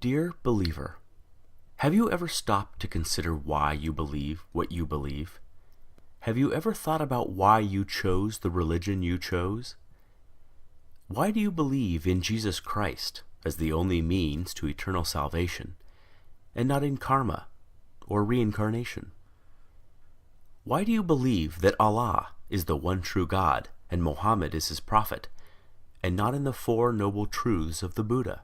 Dear believer, have you ever stopped to consider why you believe what you believe? Have you ever thought about why you chose the religion you chose? Why do you believe in Jesus Christ as the only means to eternal salvation, and not in karma or reincarnation? Why do you believe that Allah is the one true God and Muhammad is his prophet, and not in the Four Noble Truths of the Buddha?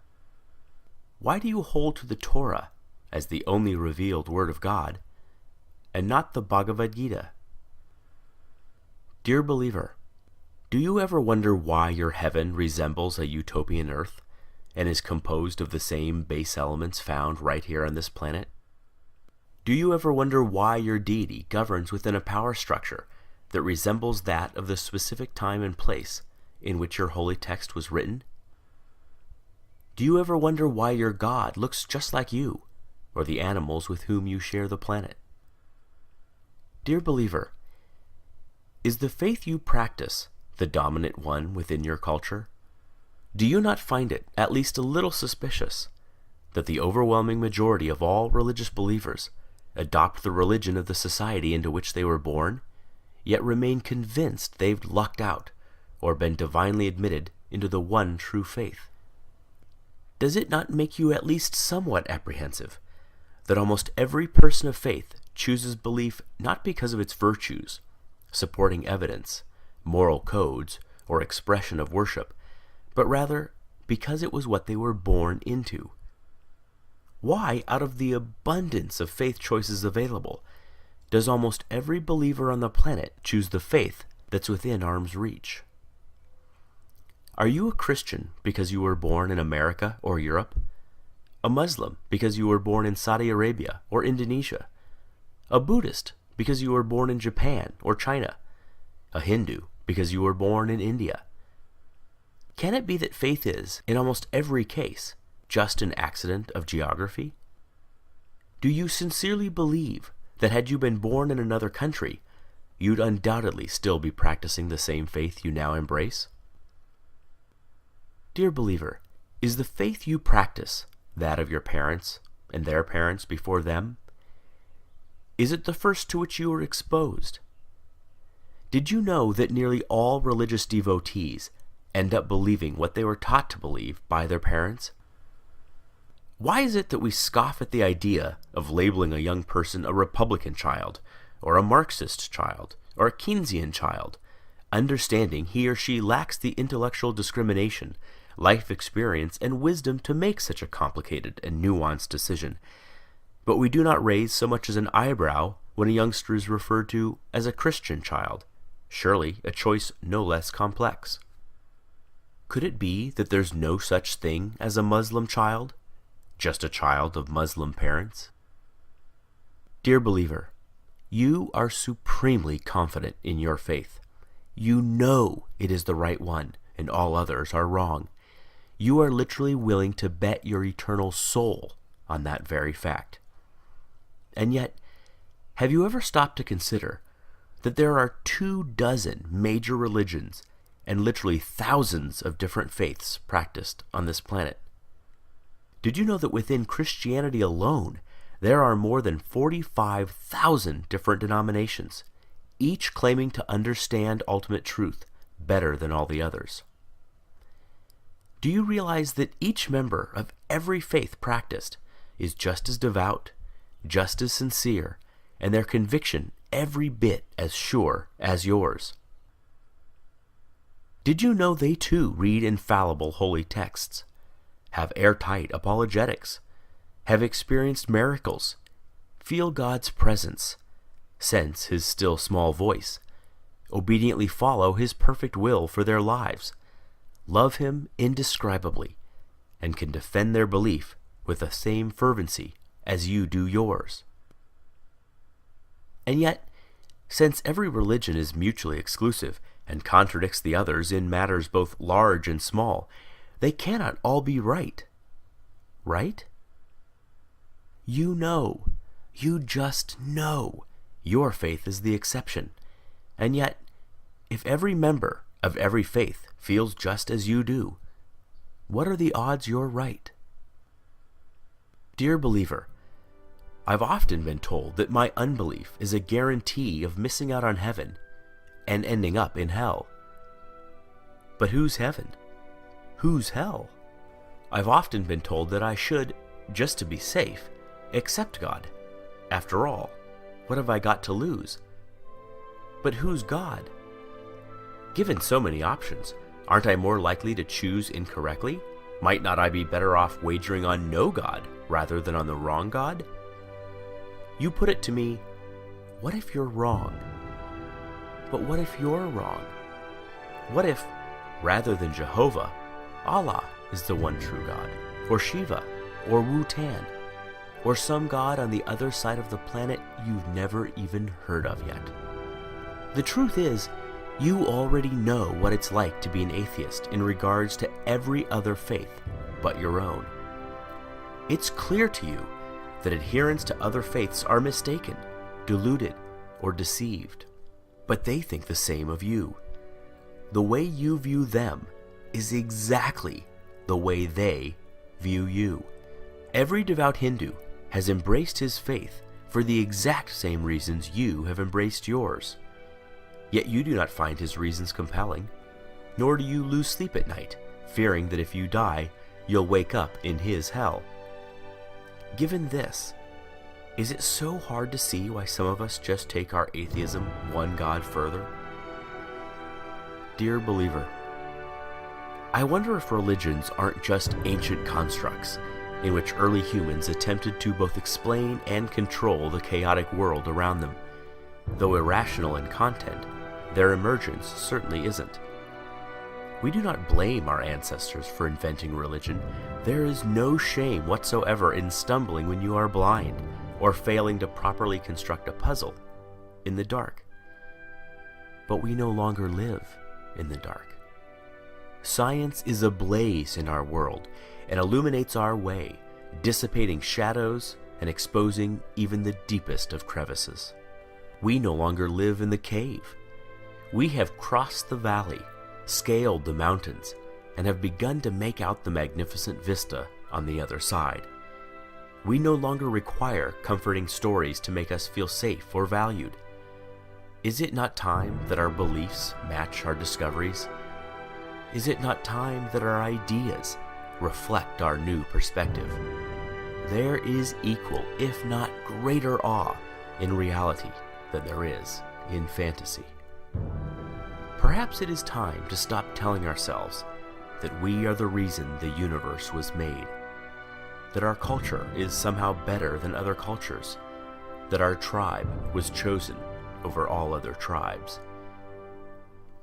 Why do you hold to the Torah as the only revealed word of God, and not the Bhagavad Gita? Dear believer, do you ever wonder why your heaven resembles a utopian earth, and is composed of the same base elements found right here on this planet? Do you ever wonder why your deity governs within a power structure that resembles that of the specific time and place in which your holy text was written? Do you ever wonder why your God looks just like you, or the animals with whom you share the planet? Dear believer, is the faith you practice the dominant one within your culture? Do you not find it at least a little suspicious that the overwhelming majority of all religious believers adopt the religion of the society into which they were born, yet remain convinced they've lucked out or been divinely admitted into the one true faith? Does it not make you at least somewhat apprehensive that almost every person of faith chooses belief not because of its virtues, supporting evidence, moral codes, or expression of worship, but rather because it was what they were born into? Why, out of the abundance of faith choices available, does almost every believer on the planet choose the faith that's within arm's reach? Are you a Christian because you were born in America or Europe? A Muslim because you were born in Saudi Arabia or Indonesia? A Buddhist because you were born in Japan or China? A Hindu because you were born in India? Can it be that faith is, in almost every case, just an accident of geography? Do you sincerely believe that had you been born in another country, you'd undoubtedly still be practicing the same faith you now embrace? Dear believer, is the faith you practice that of your parents and their parents before them? Is it the first to which you were exposed? Did you know that nearly all religious devotees end up believing what they were taught to believe by their parents? Why is it that we scoff at the idea of labeling a young person a Republican child, or a Marxist child, or a Keynesian child, understanding he or she lacks the intellectual discrimination, life experience, and wisdom to make such a complicated and nuanced decision? But we do not raise so much as an eyebrow when a youngster is referred to as a Christian child, surely a choice no less complex. Could it be that there's no such thing as a Muslim child, just a child of Muslim parents? Dear believer, you are supremely confident in your faith. You know it is the right one and all others are wrong. You are literally willing to bet your eternal soul on that very fact. And yet, have you ever stopped to consider that there are 24 major religions and literally thousands of different faiths practiced on this planet? Did you know that within Christianity alone, there are more than 45,000 different denominations, each claiming to understand ultimate truth better than all the others? Do you realize that each member of every faith practiced is just as devout, just as sincere, and their conviction every bit as sure as yours? Did you know they too read infallible holy texts, have airtight apologetics, have experienced miracles, feel God's presence, sense his still small voice, obediently follow his perfect will for their lives, love him indescribably, and can defend their belief with the same fervency as you do yours? And yet, since every religion is mutually exclusive and contradicts the others in matters both large and small, they cannot all be right. Right? You know, you just know, your faith is the exception. And yet, if every member of every faith feels just as you do, what are the odds you're right? Dear believer, I've often been told that my unbelief is a guarantee of missing out on heaven and ending up in hell. But whose heaven? Whose hell? I've often been told that I should, just to be safe, accept God. After all, what have I got to lose? But who's God? Given so many options, aren't I more likely to choose incorrectly? Might not I be better off wagering on no God rather than on the wrong God? You put it to me, what if you're wrong? But what if you're wrong? What if, rather than Jehovah, Allah is the one true God, or Shiva, or Wu-Tan, or some god on the other side of the planet you've never even heard of yet? The truth is, you already know what it's like to be an atheist in regards to every other faith but your own. It's clear to you that adherents to other faiths are mistaken, deluded, or deceived, but they think the same of you. The way you view them is exactly the way they view you. Every devout Hindu has embraced his faith for the exact same reasons you have embraced yours. Yet you do not find his reasons compelling, nor do you lose sleep at night, fearing that if you die, you'll wake up in his hell. Given this, is it so hard to see why some of us just take our atheism one God further? Dear believer, I wonder if religions aren't just ancient constructs in which early humans attempted to both explain and control the chaotic world around them. Though irrational in content, their emergence certainly isn't. We do not blame our ancestors for inventing religion. There is no shame whatsoever in stumbling when you are blind, or failing to properly construct a puzzle in the dark. But we no longer live in the dark. Science is ablaze in our world and illuminates our way, dissipating shadows and exposing even the deepest of crevices. We no longer live in the cave. We have crossed the valley, scaled the mountains, and have begun to make out the magnificent vista on the other side. We no longer require comforting stories to make us feel safe or valued. Is it not time that our beliefs match our discoveries? Is it not time that our ideas reflect our new perspective? There is equal, if not greater awe in reality than there is in fantasy. Perhaps it is time to stop telling ourselves that we are the reason the universe was made, that our culture is somehow better than other cultures, that our tribe was chosen over all other tribes.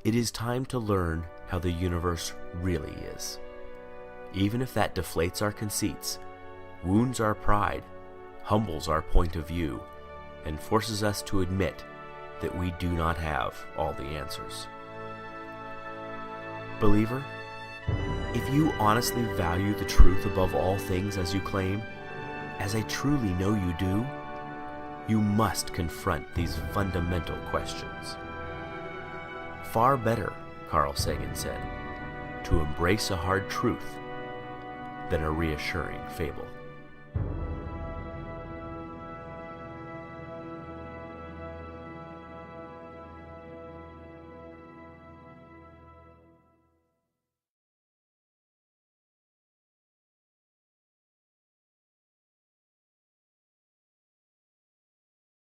It is time to learn how the universe really is, even if that deflates our conceits, wounds our pride, humbles our point of view, and forces us to admit that we do not have all the answers. Believer, if you honestly value the truth above all things as you claim, as I truly know you do, you must confront these fundamental questions. Far better, Carl Sagan said, to embrace a hard truth than a reassuring fable.